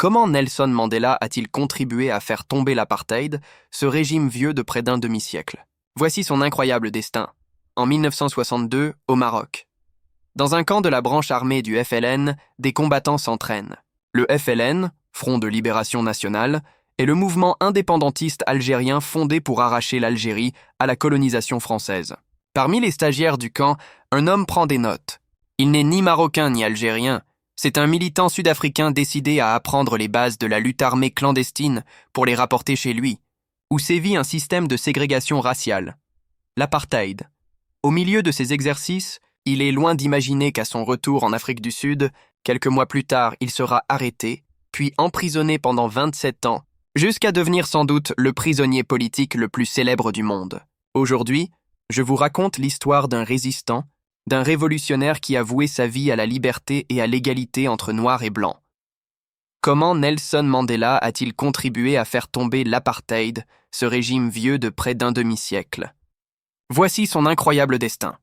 Comment Nelson Mandela a-t-il contribué à faire tomber l'apartheid, ce régime vieux de près d'un demi-siècle? Voici son incroyable destin. En 1962, au Maroc. Dans un camp de la branche armée du FLN, des combattants s'entraînent. Le FLN, Front de Libération Nationale, est le mouvement indépendantiste algérien fondé pour arracher l'Algérie à la colonisation française. Parmi les stagiaires du camp, un homme prend des notes. Il n'est ni marocain ni algérien. C'est un militant sud-africain décidé à apprendre les bases de la lutte armée clandestine pour les rapporter chez lui, où sévit un système de ségrégation raciale, l'apartheid. Au milieu de ces exercices, il est loin d'imaginer qu'à son retour en Afrique du Sud, quelques mois plus tard, il sera arrêté, puis emprisonné pendant 27 ans, jusqu'à devenir sans doute le prisonnier politique le plus célèbre du monde. Aujourd'hui, je vous raconte l'histoire d'un résistant, d'un révolutionnaire qui a voué sa vie à la liberté et à l'égalité entre noirs et blancs. Comment Nelson Mandela a-t-il contribué à faire tomber l'apartheid, ce régime vieux de près d'un demi-siècle? Voici son incroyable destin.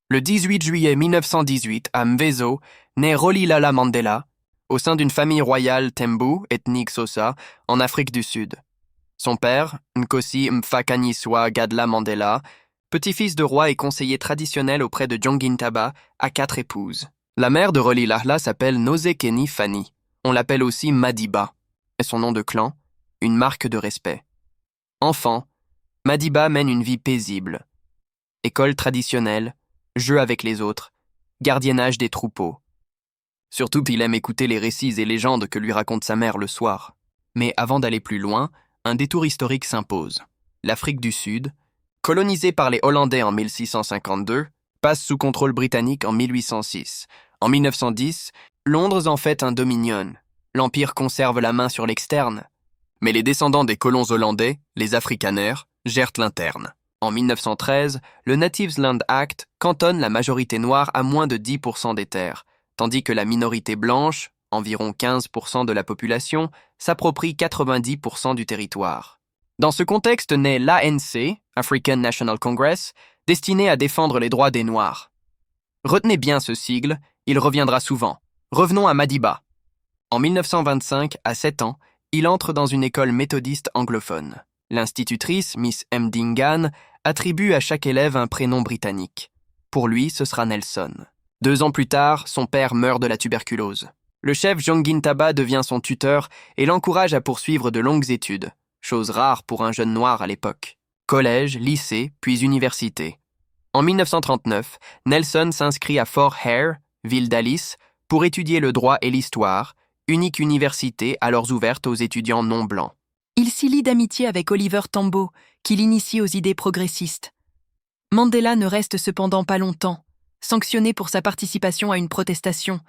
Le 18 juillet 1918, à Mvezo, naît Rolihlahla Mandela, au sein d'une famille royale Tembu, ethnique Xhosa, en Afrique du Sud. Son père, Nkosi Mfakanyiswa Gadla Mandela, petit-fils de roi et conseiller traditionnel auprès de Jongintaba, a 4 épouses. La mère de Rolihlahla s'appelle Nozekeni Fanny. On l'appelle aussi Madiba. Et son nom de clan, une marque de respect. Enfant, Madiba mène une vie paisible. École traditionnelle, jeux avec les autres, gardiennage des troupeaux. Surtout il aime écouter les récits et légendes que lui raconte sa mère le soir. Mais avant d'aller plus loin, un détour historique s'impose. L'Afrique du Sud, colonisée par les Hollandais en 1652, passe sous contrôle britannique en 1806. En 1910, Londres en fait un dominion. L'Empire conserve la main sur l'externe. Mais les descendants des colons hollandais, les Afrikaners, gèrent l'interne. En 1913, le Natives Land Act cantonne la majorité noire à moins de 10% des terres, tandis que la minorité blanche, environ 15% de la population, s'approprie 90% du territoire. Dans ce contexte naît l'ANC, African National Congress, destiné à défendre les droits des Noirs. Retenez bien ce sigle, il reviendra souvent. Revenons à Madiba. En 1925, à 7 ans, il entre dans une école méthodiste anglophone. L'institutrice, Miss Mdingan, attribue à chaque élève un prénom britannique. Pour lui, ce sera Nelson. 2 ans plus tard, son père meurt de la tuberculose. Le chef Jongintaba devient son tuteur et l'encourage à poursuivre de longues études, chose rare pour un jeune noir à l'époque. Collège, lycée, puis université. En 1939, Nelson s'inscrit à Fort Hare, ville d'Alice, pour étudier le droit et l'histoire, unique université alors ouverte aux étudiants non blancs. Il s'y lie d'amitié avec Oliver Tambo, qui l'initie aux idées progressistes. Mandela ne reste cependant pas longtemps, sanctionné pour sa participation à une protestation.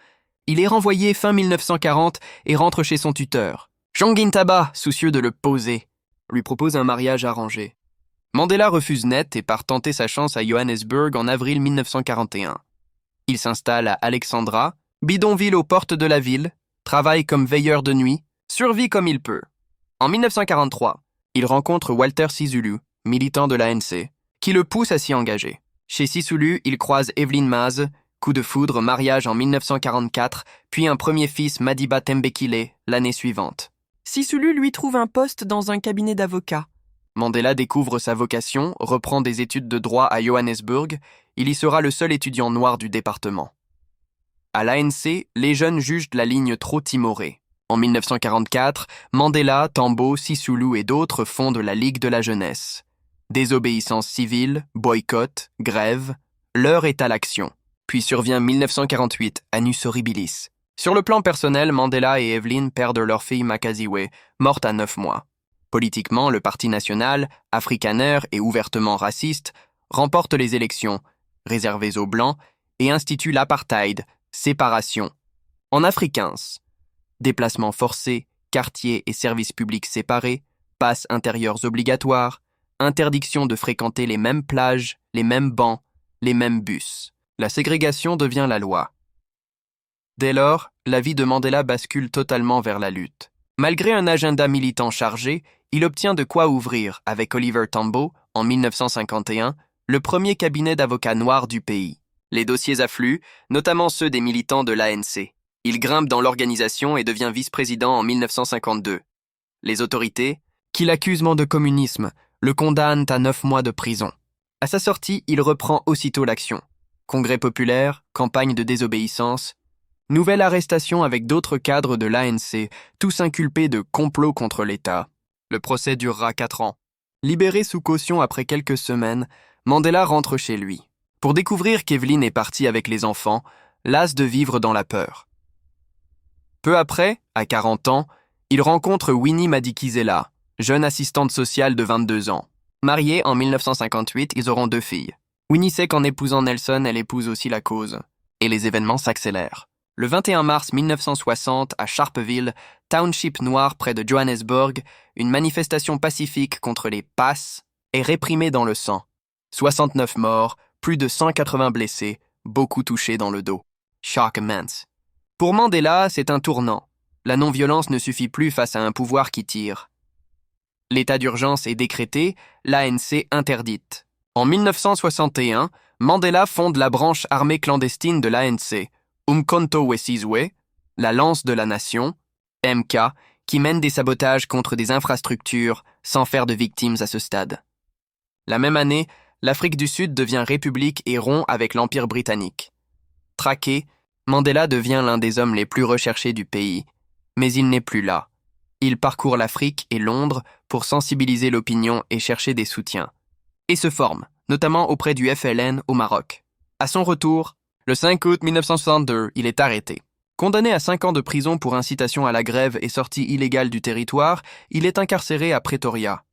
Il est renvoyé fin 1940 et rentre chez son tuteur. Jongintaba, soucieux de le poser, lui propose un mariage arrangé. Mandela refuse net et part tenter sa chance à Johannesburg en avril 1941. Il s'installe à Alexandra, bidonville aux portes de la ville, travaille comme veilleur de nuit, survit comme il peut. En 1943, il rencontre Walter Sisulu, militant de l'ANC, qui le pousse à s'y engager. Chez Sisulu, il croise Evelyn Maz, coup de foudre, mariage en 1944, puis un premier fils Madiba Thembekile l'année suivante. Sisulu lui trouve un poste dans un cabinet d'avocats. Mandela découvre sa vocation, reprend des études de droit à Johannesburg, il y sera le seul étudiant noir du département. À l'ANC, les jeunes jugent la ligne trop timorée. En 1944, Mandela, Tambo, Sisulu et d'autres fondent la Ligue de la jeunesse. Désobéissance civile, boycott, grève, l'heure est à l'action. Puis survient 1948, Annus Horribilis. Sur le plan personnel, Mandela et Evelyn perdent leur fille Makaziwe, morte à 9 mois. Politiquement, le Parti national, afrikaner et ouvertement raciste, remporte les élections, réservées aux Blancs, et institue l'apartheid, séparation. En afrikaans, déplacements forcés, quartiers et services publics séparés, passes intérieures obligatoires, interdiction de fréquenter les mêmes plages, les mêmes bancs, les mêmes bus. La ségrégation devient la loi. Dès lors, la vie de Mandela bascule totalement vers la lutte. Malgré un agenda militant chargé, il obtient de quoi ouvrir, avec Oliver Tambo, en 1951, le premier cabinet d'avocats noirs du pays. Les dossiers affluent, notamment ceux des militants de l'ANC. Il grimpe dans l'organisation et devient vice-président en 1952. Les autorités, qui l'accusent de communisme, le condamnent à 9 mois de prison. À sa sortie, il reprend aussitôt l'action. Congrès populaire, campagne de désobéissance, nouvelle arrestation avec d'autres cadres de l'ANC, tous inculpés de complot contre l'État. Le procès durera 4 ans. Libéré sous caution après quelques semaines, Mandela rentre chez lui. Pour découvrir qu'Evelyn est partie avec les enfants, las de vivre dans la peur. Peu après, à 40 ans, il rencontre Winnie Madikizela, jeune assistante sociale de 22 ans. Mariés en 1958, ils auront 2 filles. Winnie sait qu'en épousant Nelson, elle épouse aussi la cause. Et les événements s'accélèrent. Le 21 mars 1960, à Sharpeville, township noir près de Johannesburg, une manifestation pacifique contre les PAS est réprimée dans le sang. 69 morts, plus de 180 blessés, beaucoup touchés dans le dos. Shock immense. Pour Mandela, c'est un tournant. La non-violence ne suffit plus face à un pouvoir qui tire. L'état d'urgence est décrété, l'ANC interdite. En 1961, Mandela fonde la branche armée clandestine de l'ANC, Umkhonto we Sizwe, la lance de la nation, MK, qui mène des sabotages contre des infrastructures sans faire de victimes à ce stade. La même année, l'Afrique du Sud devient république et rompt avec l'Empire britannique. Traqué, Mandela devient l'un des hommes les plus recherchés du pays, mais il n'est plus là. Il parcourt l'Afrique et Londres pour sensibiliser l'opinion et chercher des soutiens. Et se forme, notamment auprès du FLN au Maroc. À son retour, le 5 août 1962, il est arrêté. Condamné à 5 ans de prison pour incitation à la grève et sortie illégale du territoire, il est incarcéré à Pretoria.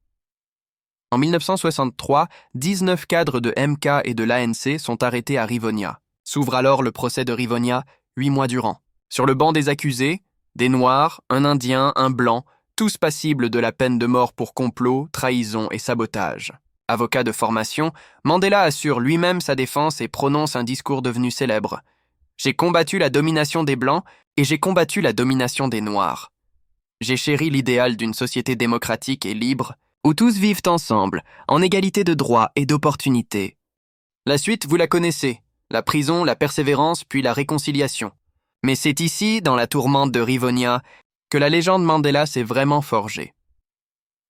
En 1963, 19 cadres de MK et de l'ANC sont arrêtés à Rivonia. S'ouvre alors le procès de Rivonia, 8 mois durant. Sur le banc des accusés, des Noirs, un Indien, un Blanc, tous passibles de la peine de mort pour complot, trahison et sabotage. Avocat de formation, Mandela assure lui-même sa défense et prononce un discours devenu célèbre. « J'ai combattu la domination des Blancs et j'ai combattu la domination des Noirs. J'ai chéri l'idéal d'une société démocratique et libre où tous vivent ensemble, en égalité de droits et d'opportunités. La suite, vous la connaissez. La prison, la persévérance, puis la réconciliation. Mais c'est ici, dans la tourmente de Rivonia, que la légende Mandela s'est vraiment forgée.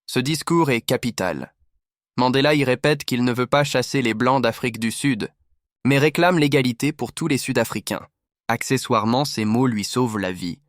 Ce discours est capital. Mandela y répète qu'il ne veut pas chasser les Blancs d'Afrique du Sud, mais réclame l'égalité pour tous les Sud-Africains. Accessoirement, ces mots lui sauvent la vie.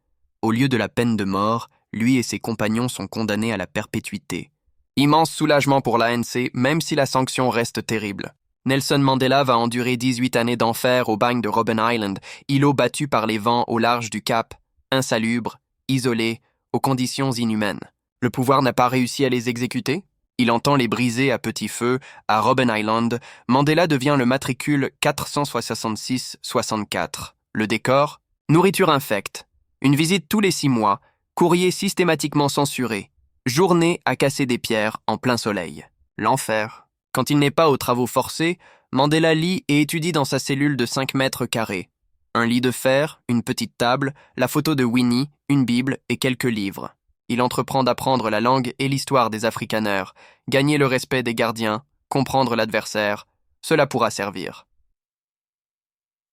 Au lieu de la peine de mort, lui et ses compagnons sont condamnés à la perpétuité. Immense soulagement pour l'ANC, même si la sanction reste terrible. Nelson Mandela va endurer 18 années d'enfer au bagne de Robben Island, îlot battu par les vents au large du Cap, insalubre, isolé, aux conditions inhumaines. Le pouvoir n'a pas réussi à les exécuter. Il entend les briser à petit feu. À Robben Island, Mandela devient le matricule 466-64. Le décor, nourriture infecte. Une visite tous les 6 mois, courrier systématiquement censuré. Journée à casser des pierres en plein soleil. L'enfer. Quand il n'est pas aux travaux forcés, Mandela lit et étudie dans sa cellule de 5 mètres carrés. Un lit de fer, une petite table, la photo de Winnie, une Bible et quelques livres. Il entreprend d'apprendre la langue et l'histoire des Afrikaners, gagner le respect des gardiens, comprendre l'adversaire. Cela pourra servir.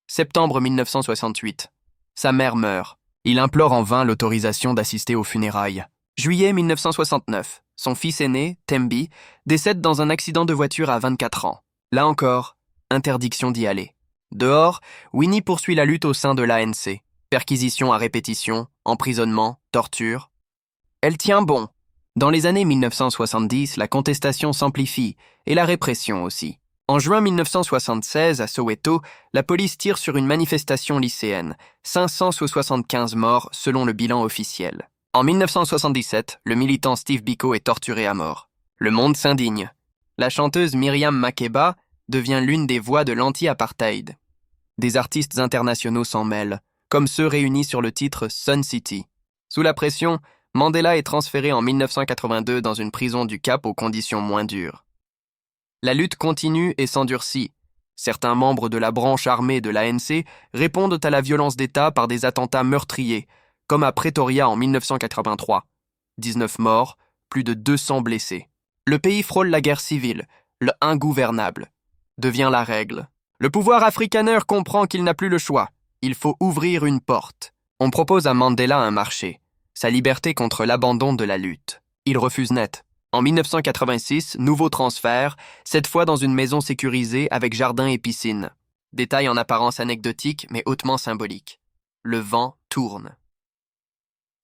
Septembre 1968. Sa mère meurt. Il implore en vain l'autorisation d'assister aux funérailles. Juillet 1969. Son fils aîné, Tembi, décède dans un accident de voiture à 24 ans. Là encore, interdiction d'y aller. Dehors, Winnie poursuit la lutte au sein de l'ANC. Perquisitions à répétition, emprisonnement, torture. Elle tient bon. Dans les années 1970, la contestation s'amplifie, et la répression aussi. En juin 1976, à Soweto, la police tire sur une manifestation lycéenne. 575 morts selon le bilan officiel. En 1977, le militant Steve Biko est torturé à mort. Le monde s'indigne. La chanteuse Miriam Makeba devient l'une des voix de l'anti-apartheid. Des artistes internationaux s'en mêlent, comme ceux réunis sur le titre Sun City. Sous la pression, Mandela est transféré en 1982 dans une prison du Cap aux conditions moins dures. La lutte continue et s'endurcit. Certains membres de la branche armée de l'ANC répondent à la violence d'État par des attentats meurtriers, comme à Pretoria en 1983. 19 morts, plus de 200 blessés. Le pays frôle la guerre civile, le ingouvernable. Devient la règle. Le pouvoir afrikaner comprend qu'il n'a plus le choix. Il faut ouvrir une porte. On propose à Mandela un marché, sa liberté contre l'abandon de la lutte. Il refuse net. En 1986, nouveau transfert, cette fois dans une maison sécurisée avec jardin et piscine. Détail en apparence anecdotique mais hautement symbolique. Le vent tourne.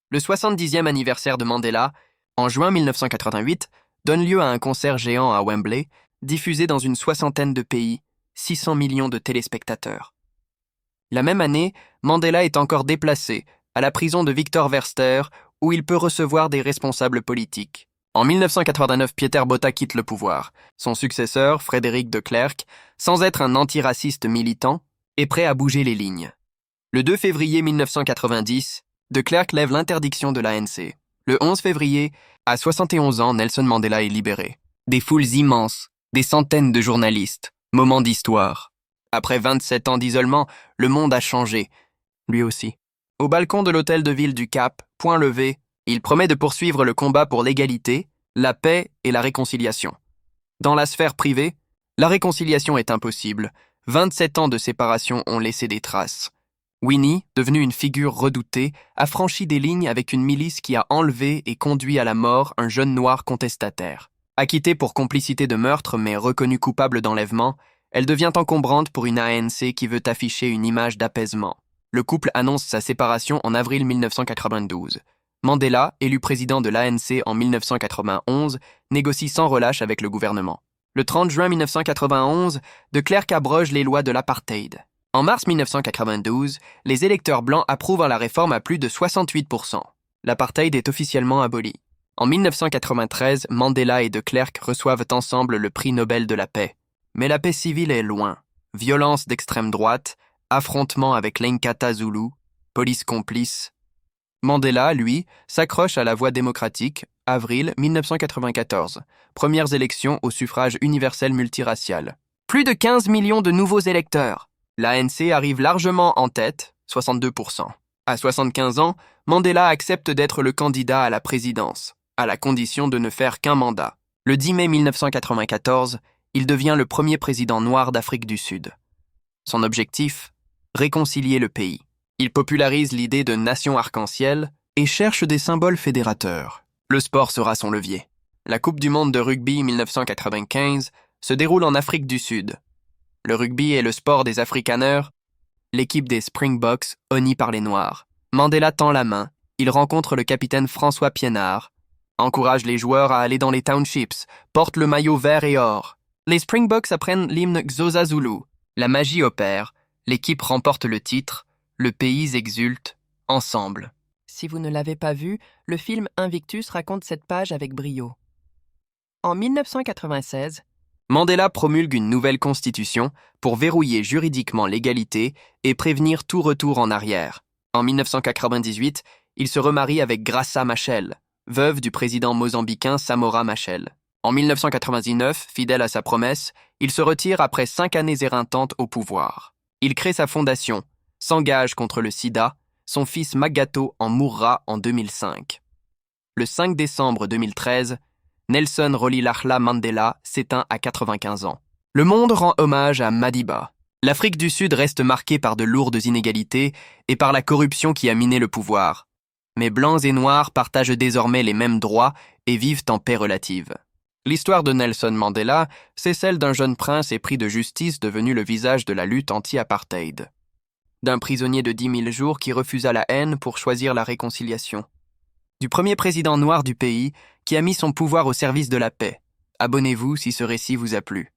Le 70e anniversaire de Mandela, en juin 1988, donne lieu à un concert géant à Wembley, diffusé dans une soixantaine de pays, 600 millions de téléspectateurs. La même année, Mandela est encore déplacé à la prison de Victor Verster, où il peut recevoir des responsables politiques. En 1989, Pieter Botha quitte le pouvoir. Son successeur, Frédéric de Klerk, sans être un antiraciste militant, est prêt à bouger les lignes. Le 2 février 1990, de Klerk lève l'interdiction de l'ANC. Le 11 février, à 71 ans, Nelson Mandela est libéré. Des foules immenses, des centaines de journalistes, moment d'histoire. Après 27 ans d'isolement, le monde a changé. Lui aussi. Au balcon de l'hôtel de ville du Cap, point levé, il promet de poursuivre le combat pour l'égalité, la paix et la réconciliation. Dans la sphère privée, la réconciliation est impossible. 27 ans de séparation ont laissé des traces. Winnie, devenue une figure redoutée, a franchi des lignes avec une milice qui a enlevé et conduit à la mort un jeune noir contestataire. Acquittée pour complicité de meurtre mais reconnue coupable d'enlèvement, elle devient encombrante pour une ANC qui veut afficher une image d'apaisement. Le couple annonce sa séparation en avril 1992. Mandela, élu président de l'ANC en 1991, négocie sans relâche avec le gouvernement. Le 30 juin 1991, de Klerk abroge les lois de l'apartheid. En mars 1992, les électeurs blancs approuvent la réforme à plus de 68%. L'apartheid est officiellement aboli. En 1993, Mandela et de Klerk reçoivent ensemble le prix Nobel de la paix. Mais la paix civile est loin. Violence d'extrême droite, affrontements avec l'Inkatha Zulu, police complice. Mandela, lui, s'accroche à la voie démocratique, avril 1994, premières élections au suffrage universel multiracial. Plus de 15 millions de nouveaux électeurs. L'ANC arrive largement en tête, 62%. À 75 ans, Mandela accepte d'être le candidat à la présidence, à la condition de ne faire qu'un mandat. Le 10 mai 1994, il devient le premier président noir d'Afrique du Sud. Son objectif ? Réconcilier le pays. Il popularise l'idée de nation arc-en-ciel et cherche des symboles fédérateurs. Le sport sera son levier. La Coupe du monde de rugby 1995 se déroule en Afrique du Sud. Le rugby est le sport des Afrikaners, l'équipe des Springboks honnie par les Noirs. Mandela tend la main, il rencontre le capitaine François Pienaar, encourage les joueurs à aller dans les townships, porte le maillot vert et or. Les Springboks apprennent l'hymne Xhosa Zulu. La magie opère, l'équipe remporte le titre, le pays exulte, ensemble. Si vous ne l'avez pas vu, le film Invictus raconte cette page avec brio. En 1996, Mandela promulgue une nouvelle constitution pour verrouiller juridiquement l'égalité et prévenir tout retour en arrière. En 1998, il se remarie avec Graça Machel, veuve du président mozambicain Samora Machel. En 1999, fidèle à sa promesse, il se retire après 5 années éreintantes au pouvoir. Il crée sa fondation, s'engage contre le sida, son fils Magato en mourra en 2005. Le 5 décembre 2013, Nelson Rolihlahla Mandela s'éteint à 95 ans. Le monde rend hommage à Madiba. L'Afrique du Sud reste marquée par de lourdes inégalités et par la corruption qui a miné le pouvoir. Mais blancs et noirs partagent désormais les mêmes droits et vivent en paix relative. L'histoire de Nelson Mandela, c'est celle d'un jeune prince épris de justice devenu le visage de la lutte anti-apartheid. D'un prisonnier de 10 000 jours qui refusa la haine pour choisir la réconciliation. Du premier président noir du pays qui a mis son pouvoir au service de la paix. Abonnez-vous si ce récit vous a plu.